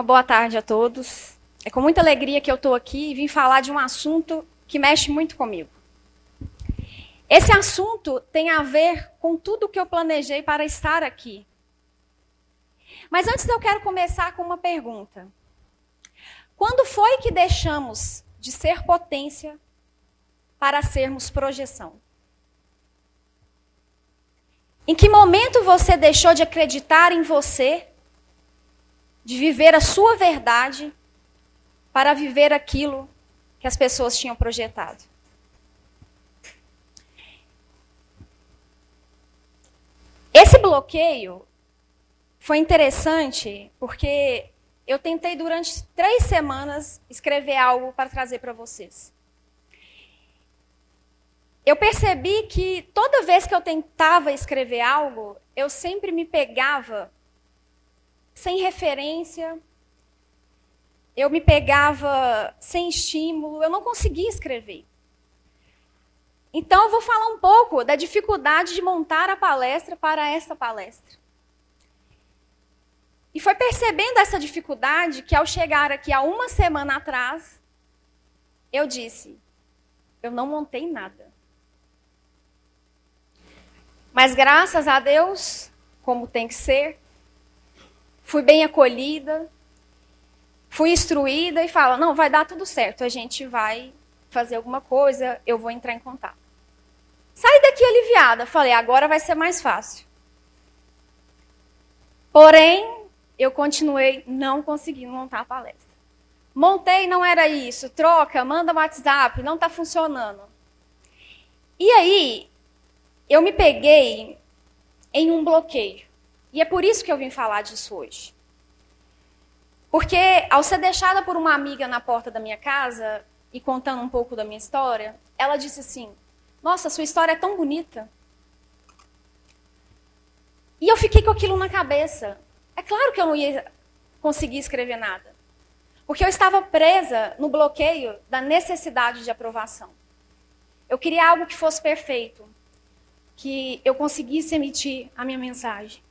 Uma boa tarde a todos. É com muita alegria que eu estou aqui e vim falar de um assunto que mexe muito comigo. Esse assunto tem a ver com tudo que eu planejei para estar aqui. Mas antes eu quero começar com uma pergunta. Quando foi que deixamos de ser potência para sermos projeção? Em que momento você deixou de acreditar em você, de viver a sua verdade, para viver aquilo que as pessoas tinham projetado? Esse bloqueio foi interessante porque eu tentei durante 3 semanas escrever algo para trazer para vocês. Eu percebi que toda vez que eu tentava escrever algo, eu sempre me pegava sem referência, eu me pegava sem estímulo, eu não conseguia escrever. Então eu vou falar um pouco da dificuldade de montar a palestra para essa palestra. E foi percebendo essa dificuldade que ao chegar aqui há 1 semana atrás, eu disse, eu não montei nada. Mas graças a Deus, como tem que ser, fui bem acolhida, fui instruída e falo, não, vai dar tudo certo, a gente vai fazer alguma coisa, eu vou entrar em contato. Saí daqui aliviada, falei, agora vai ser mais fácil. Porém, eu continuei não conseguindo montar a palestra. Montei, não era isso, troca, manda um WhatsApp, não está funcionando. E aí, eu me peguei em um bloqueio. E é por isso que eu vim falar disso hoje. Porque ao ser deixada por uma amiga na porta da minha casa, e contando um pouco da minha história, ela disse assim, nossa, sua história é tão bonita. E eu fiquei com aquilo na cabeça. É claro que eu não ia conseguir escrever nada. Porque eu estava presa no bloqueio da necessidade de aprovação. Eu queria algo que fosse perfeito. Que eu conseguisse emitir a minha mensagem.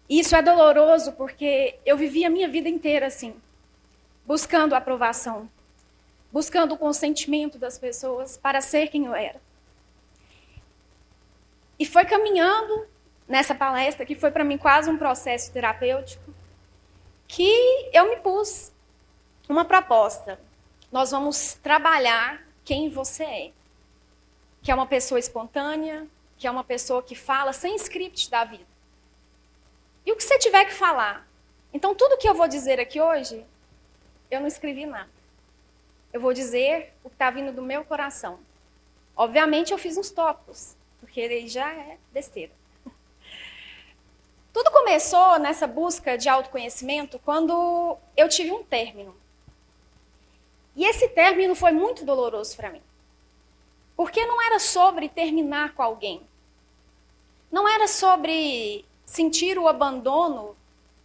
E isso é doloroso porque eu vivi a minha vida inteira assim, buscando aprovação, buscando o consentimento das pessoas para ser quem eu era. E foi caminhando nessa palestra, que foi para mim quase um processo terapêutico, que eu me pus uma proposta. Nós vamos trabalhar quem você é. Que é uma pessoa espontânea, que é uma pessoa que fala sem script da vida. E o que você tiver que falar. Então, tudo que eu vou dizer aqui hoje, eu não escrevi nada. Eu vou dizer o que está vindo do meu coração. Obviamente, eu fiz uns tópicos, porque ele já é besteira. Tudo começou nessa busca de autoconhecimento quando eu tive um término. E esse término foi muito doloroso para mim. Porque não era sobre terminar com alguém. Não era sobre sentir o abandono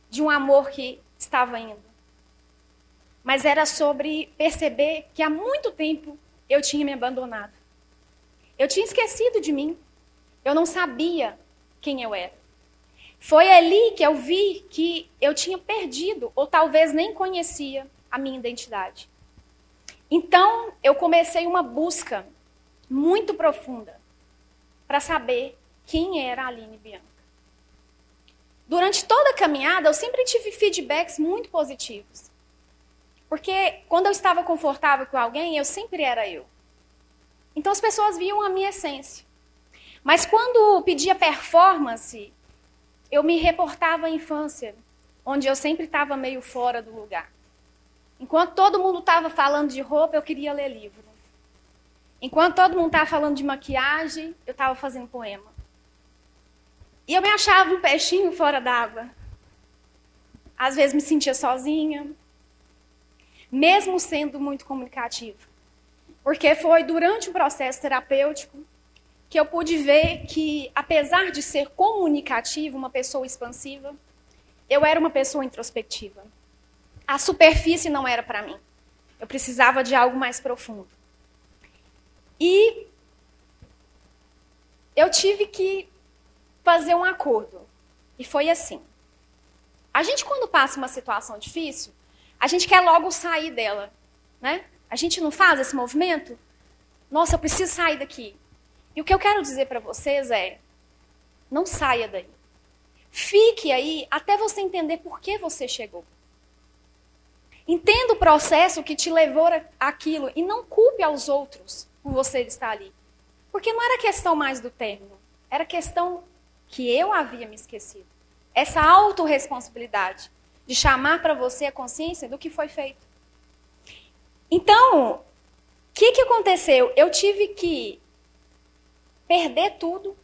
de um amor que estava indo. Mas era sobre perceber que há muito tempo eu tinha me abandonado. Eu tinha esquecido de mim. Eu não sabia quem eu era. Foi ali que eu vi que eu tinha perdido, ou talvez nem conhecia, a minha identidade. Então, eu comecei uma busca muito profunda para saber quem era a Aline Bianca. Durante toda a caminhada, eu sempre tive feedbacks muito positivos. Porque quando eu estava confortável com alguém, eu sempre era eu. Então as pessoas viam a minha essência. Mas quando pedia performance, eu me reportava à infância, onde eu sempre estava meio fora do lugar. Enquanto todo mundo estava falando de roupa, eu queria ler livro. Enquanto todo mundo estava falando de maquiagem, eu estava fazendo poema. E eu me achava um peixinho fora d'água. Às vezes me sentia sozinha, mesmo sendo muito comunicativa. Porque foi durante o processo terapêutico que eu pude ver que, apesar de ser comunicativa, uma pessoa expansiva, eu era uma pessoa introspectiva. A superfície não era para mim. Eu precisava de algo mais profundo. E eu tive que fazer um acordo. E foi assim. A gente, quando passa uma situação difícil, a gente quer logo sair dela, né? A gente não faz esse movimento? Nossa, eu preciso sair daqui. E o que eu quero dizer para vocês é, não saia daí. Fique aí até você entender por que você chegou. Entenda o processo que te levou àquilo e não culpe aos outros por você estar ali. Porque não era questão mais do término, era questão que eu havia me esquecido. Essa autorresponsabilidade de chamar para você a consciência do que foi feito. Então, o que aconteceu? Eu tive que perder tudo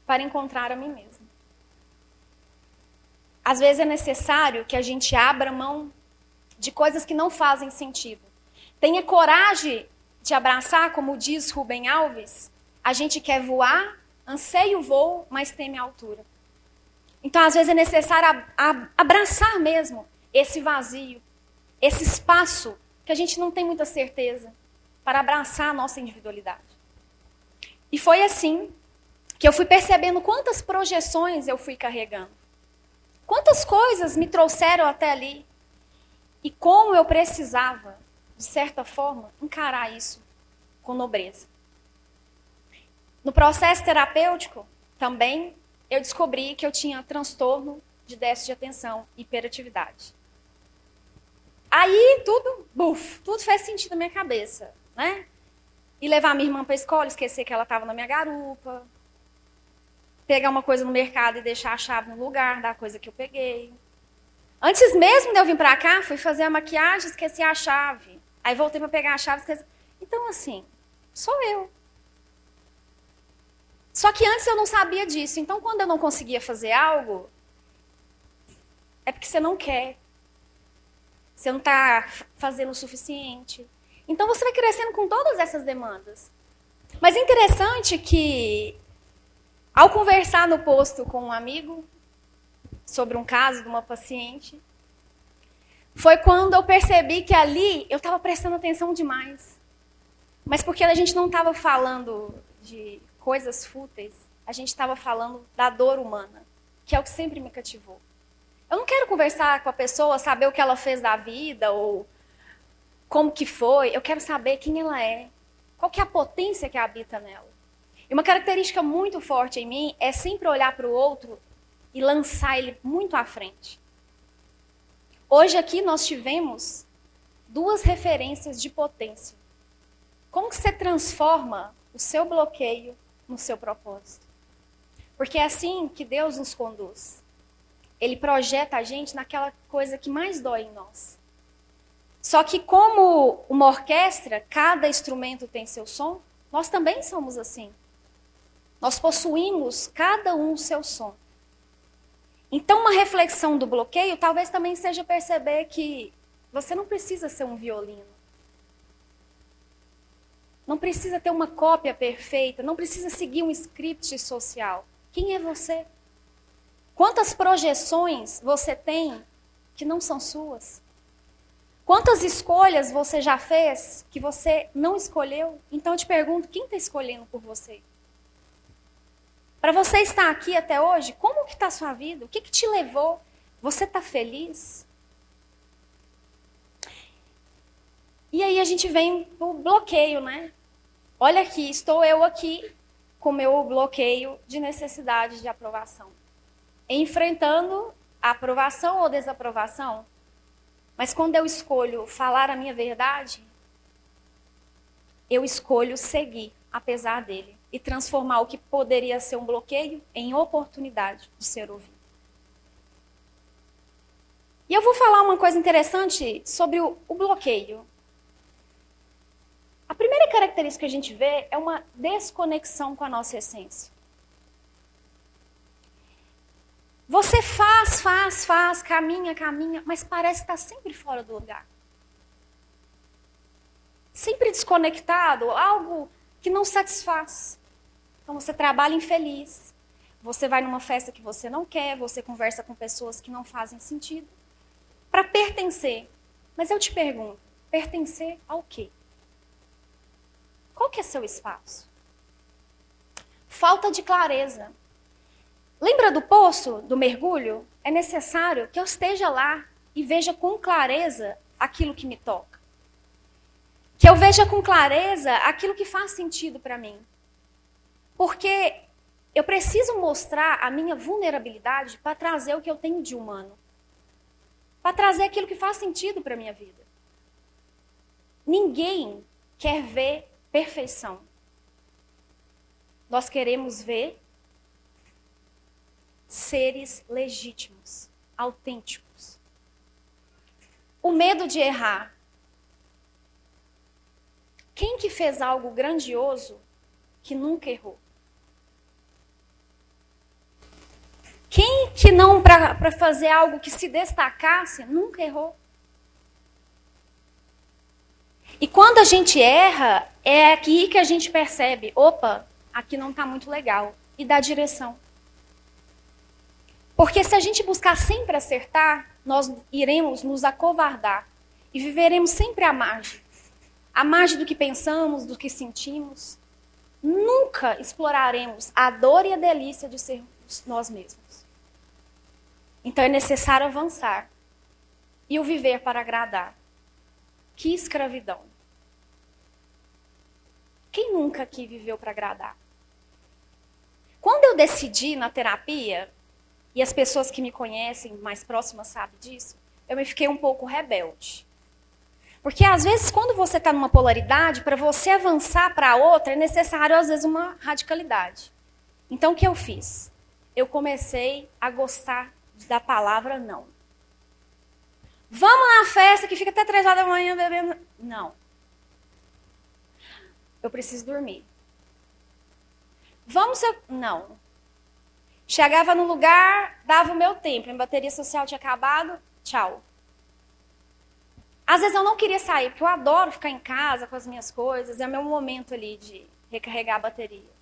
para encontrar a mim mesma. Às vezes é necessário que a gente abra mão de coisas que não fazem sentido. Tenha coragem de abraçar, como diz Rubem Alves, a gente quer voar, anseia o voo, mas teme a altura. Então, às vezes, é necessário abraçar mesmo esse vazio, esse espaço que a gente não tem muita certeza, para abraçar a nossa individualidade. E foi assim que eu fui percebendo quantas projeções eu fui carregando. Quantas coisas me trouxeram até ali. E como eu precisava, de certa forma, encarar isso com nobreza. No processo terapêutico, também, eu descobri que eu tinha transtorno de déficit de atenção, hiperatividade. Aí tudo fez sentido na minha cabeça, né? E levar minha irmã para a escola, esquecer que ela estava na minha garupa, pegar uma coisa no mercado e deixar a chave no lugar da coisa que eu peguei. Antes mesmo de eu vir para cá, fui fazer a maquiagem, esqueci a chave. Aí voltei para pegar a chave, esqueci. Então, assim, sou eu. Só que antes eu não sabia disso. Então, quando eu não conseguia fazer algo, é porque você não quer. Você não está fazendo o suficiente. Então, você vai crescendo com todas essas demandas. Mas é interessante que, ao conversar no posto com um amigo sobre um caso de uma paciente, foi quando eu percebi que ali eu estava prestando atenção demais. Mas porque a gente não estava falando de coisas fúteis, a gente estava falando da dor humana, que é o que sempre me cativou. Eu não quero conversar com a pessoa, saber o que ela fez da vida, ou como que foi. Eu quero saber quem ela é, qual que é a potência que habita nela. E uma característica muito forte em mim é sempre olhar para o outro e lançar ele muito à frente. Hoje aqui nós tivemos 2 referências de potência. Como que você transforma o seu bloqueio no seu propósito? Porque é assim que Deus nos conduz. Ele projeta a gente naquela coisa que mais dói em nós. Só que como uma orquestra, cada instrumento tem seu som, nós também somos assim. Nós possuímos cada um o seu som. Então, uma reflexão do bloqueio talvez também seja perceber que você não precisa ser um violino. Não precisa ter uma cópia perfeita, não precisa seguir um script social. Quem é você? Quantas projeções você tem que não são suas? Quantas escolhas você já fez que você não escolheu? Então eu te pergunto, quem está escolhendo por você? Para você estar aqui até hoje, como que está a sua vida? O que te levou? Você está feliz? E aí a gente vem pro bloqueio, né? Olha aqui, estou eu aqui com meu bloqueio de necessidade de aprovação. Enfrentando a aprovação ou desaprovação. Mas quando eu escolho falar a minha verdade, eu escolho seguir, apesar dele. E transformar o que poderia ser um bloqueio em oportunidade de ser ouvido. E eu vou falar uma coisa interessante sobre o bloqueio. A primeira característica que a gente vê é uma desconexão com a nossa essência. Você faz, caminha, mas parece estar sempre fora do lugar. Sempre desconectado, algo que não satisfaz. Então você trabalha infeliz, você vai numa festa que você não quer, você conversa com pessoas que não fazem sentido, para pertencer. Mas eu te pergunto, pertencer ao quê? Qual que é seu espaço? Falta de clareza. Lembra do poço, do mergulho? É necessário que eu esteja lá e veja com clareza aquilo que me toca. Que eu veja com clareza aquilo que faz sentido para mim. Porque eu preciso mostrar a minha vulnerabilidade para trazer o que eu tenho de humano. Para trazer aquilo que faz sentido para a minha vida. Ninguém quer ver perfeição. Nós queremos ver seres legítimos, autênticos. O medo de errar. Quem que fez algo grandioso que nunca errou? Quem que não, para fazer algo que se destacasse, nunca errou? E quando a gente erra, é aqui que a gente percebe, opa, aqui não está muito legal, e dá direção. Porque se a gente buscar sempre acertar, nós iremos nos acovardar e viveremos sempre à margem. À margem do que pensamos, do que sentimos. Nunca exploraremos a dor e a delícia de sermos nós mesmos. Então é necessário avançar e o viver para agradar. Que escravidão. Quem nunca aqui viveu para agradar? Quando eu decidi na terapia, e as pessoas que me conhecem mais próximas sabem disso, eu me fiquei um pouco rebelde. Porque às vezes quando você está numa polaridade, para você avançar para a outra, é necessário às vezes uma radicalidade. Então o que eu fiz? Eu comecei a gostar da palavra não. Vamos na festa que fica até 3 horas da manhã bebendo. Não. Eu preciso dormir. Vamos ser... Não. Chegava no lugar, dava o meu tempo. Minha bateria social tinha acabado. Tchau. Às vezes eu não queria sair, porque eu adoro ficar em casa com as minhas coisas. É o meu momento ali de recarregar a bateria.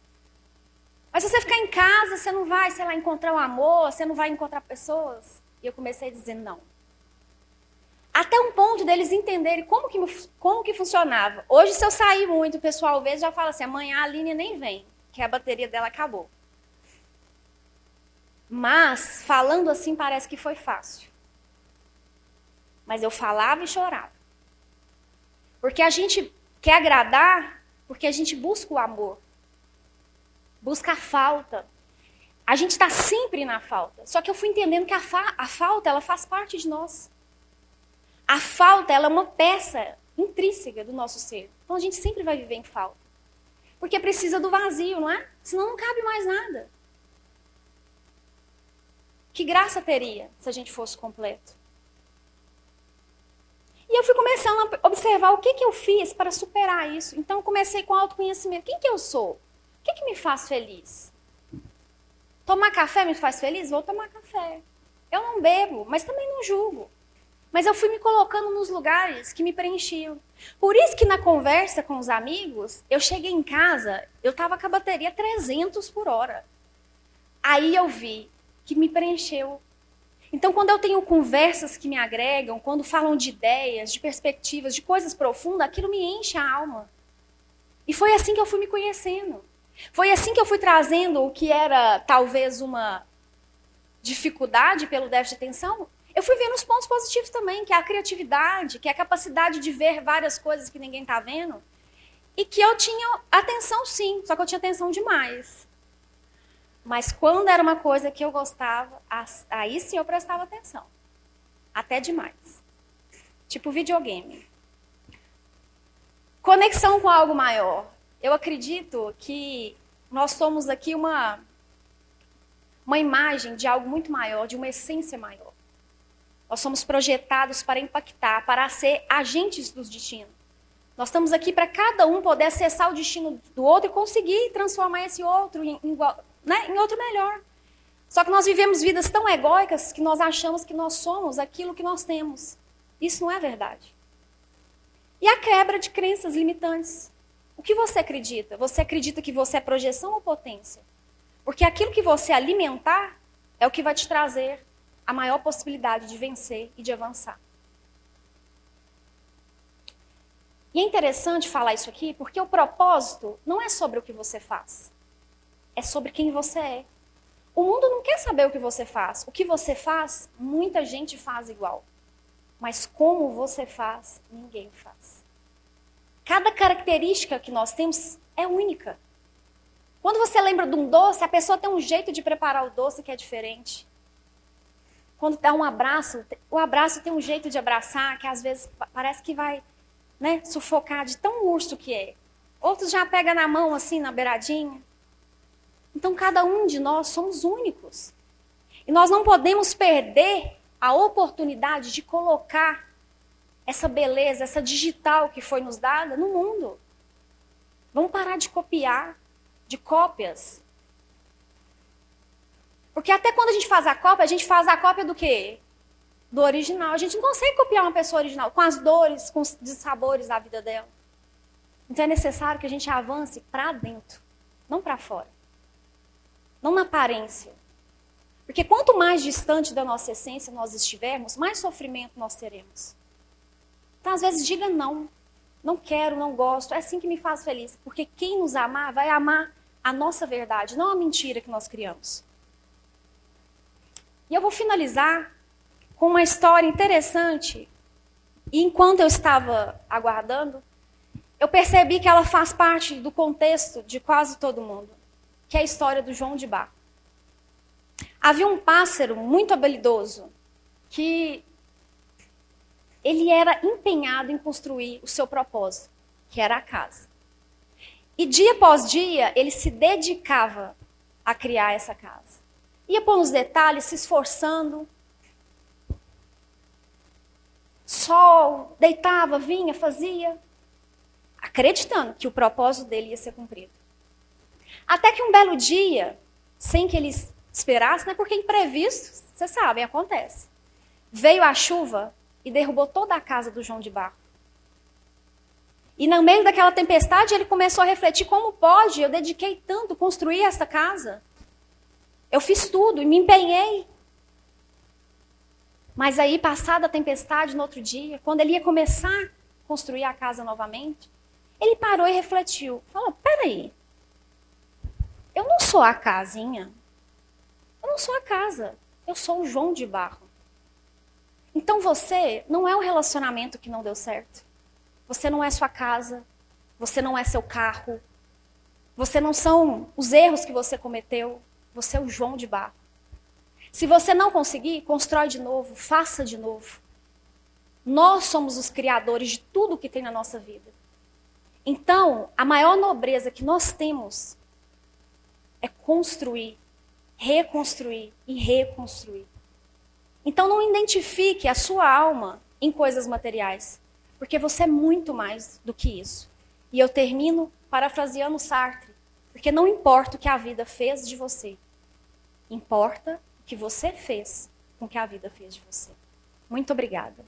Mas se você ficar em casa, você não vai, sei lá, encontrar o amor, você não vai encontrar pessoas. E eu comecei a dizer não. Até um ponto deles entenderem como que funcionava. Hoje, se eu sair muito, o pessoal às vezes já fala assim, amanhã a Aline nem vem, que a bateria dela acabou. Mas, falando assim, parece que foi fácil. Mas eu falava e chorava. Porque a gente quer agradar, porque a gente busca o amor. Busca a falta. A gente está sempre na falta. Só que eu fui entendendo que a falta, ela faz parte de nós. A falta, ela é uma peça intrínseca do nosso ser. Então a gente sempre vai viver em falta. Porque precisa do vazio, não é? Senão não cabe mais nada. Que graça teria se a gente fosse completo? E eu fui começando a observar o que eu fiz para superar isso. Então eu comecei com autoconhecimento. Quem que eu sou? O que me faz feliz? Tomar café me faz feliz? Vou tomar café. Eu não bebo, mas também não julgo. Mas eu fui me colocando nos lugares que me preenchiam. Por isso que na conversa com os amigos, eu cheguei em casa, eu estava com a bateria 300 por hora. Aí eu vi que me preencheu. Então, quando eu tenho conversas que me agregam, quando falam de ideias, de perspectivas, de coisas profundas, aquilo me enche a alma. E foi assim que eu fui me conhecendo. Foi assim que eu fui trazendo o que era talvez uma dificuldade pelo déficit de atenção. Eu fui vendo os pontos positivos também, que é a criatividade, que é a capacidade de ver várias coisas que ninguém está vendo. E que eu tinha atenção sim, só que eu tinha atenção demais. Mas quando era uma coisa que eu gostava, aí sim eu prestava atenção. Até demais. Tipo videogame. Conexão com algo maior. Eu acredito que nós somos aqui uma imagem de algo muito maior, de uma essência maior. Nós somos projetados para impactar, para ser agentes dos destinos. Nós estamos aqui para cada um poder acessar o destino do outro e conseguir transformar esse outro em outro melhor. Só que nós vivemos vidas tão egóicas que nós achamos que nós somos aquilo que nós temos. Isso não é verdade. E a quebra de crenças limitantes. O que você acredita? Você acredita que você é projeção ou potência? Porque aquilo que você alimentar é o que vai te trazer a maior possibilidade de vencer e de avançar. E é interessante falar isso aqui, porque o propósito não é sobre o que você faz. É sobre quem você é. O mundo não quer saber o que você faz. O que você faz, muita gente faz igual. Mas como você faz, ninguém faz. Cada característica que nós temos é única. Quando você lembra de um doce, a pessoa tem um jeito de preparar o doce que é diferente. Quando dá um abraço, o abraço tem um jeito de abraçar que às vezes parece que vai, né, sufocar de tão urso que é. Outros já pegam na mão assim, na beiradinha. Então cada um de nós somos únicos. E nós não podemos perder a oportunidade de colocar essa beleza, essa digital que foi nos dada no mundo. Vamos parar de copiar, de cópias. Porque até quando a gente faz a cópia do quê? Do original. A gente não consegue copiar uma pessoa original, com as dores, com os dissabores da vida dela. Então é necessário que a gente avance para dentro, não para fora. Não na aparência. Porque quanto mais distante da nossa essência nós estivermos, mais sofrimento nós teremos. Então, às vezes, diga não. Não quero, não gosto. É assim que me faz feliz. Porque quem nos amar vai amar a nossa verdade, não a mentira que nós criamos. E eu vou finalizar com uma história interessante. E enquanto eu estava aguardando, eu percebi que ela faz parte do contexto de quase todo mundo. Que é a história do João de Barro. Havia um pássaro muito habilidoso que ele era empenhado em construir o seu propósito, que era a casa. E dia após dia, ele se dedicava a criar essa casa. Ia pôr nos detalhes, se esforçando. Sol, deitava, vinha, fazia, acreditando que o propósito dele ia ser cumprido. Até que um belo dia, sem que ele esperasse, né, porque imprevistos, vocês sabem, acontece. Veio a chuva e derrubou toda a casa do João de Barro. E no meio daquela tempestade, ele começou a refletir: como pode? Eu dediquei tanto a construir essa casa. Eu fiz tudo e me empenhei. Mas aí, passada a tempestade, no outro dia, quando ele ia começar a construir a casa novamente, ele parou e refletiu. Falou: peraí, eu não sou a casinha. Eu não sou a casa. Eu sou o João de Barro. Então você não é um relacionamento que não deu certo. Você não é sua casa. Você não é seu carro. Você não são os erros que você cometeu. Você é o João de Barro. Se você não conseguir, constrói de novo, faça de novo. Nós somos os criadores de tudo que tem na nossa vida. Então, a maior nobreza que nós temos é construir, reconstruir e reconstruir. Então não identifique a sua alma em coisas materiais, porque você é muito mais do que isso. E eu termino parafraseando Sartre, porque não importa o que a vida fez de você, importa o que você fez com o que a vida fez de você. Muito obrigada.